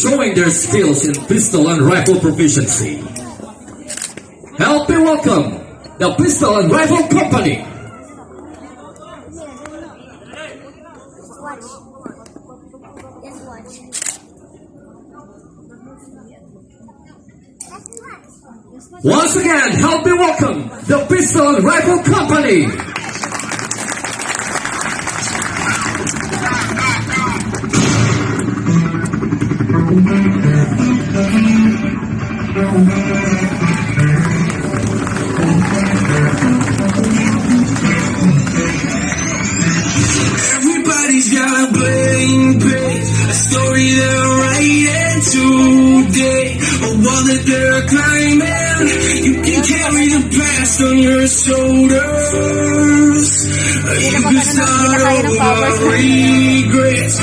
showing their skills in pistol and rifle proficiency. Help me welcome the Pistol and Rifle Company. Once again, help me welcome the Pistol and Rifle Company. Everybody's got a blank page, a story they're writing today, a wall that they're climbing. You can carry the past on your shoulders. You can start over.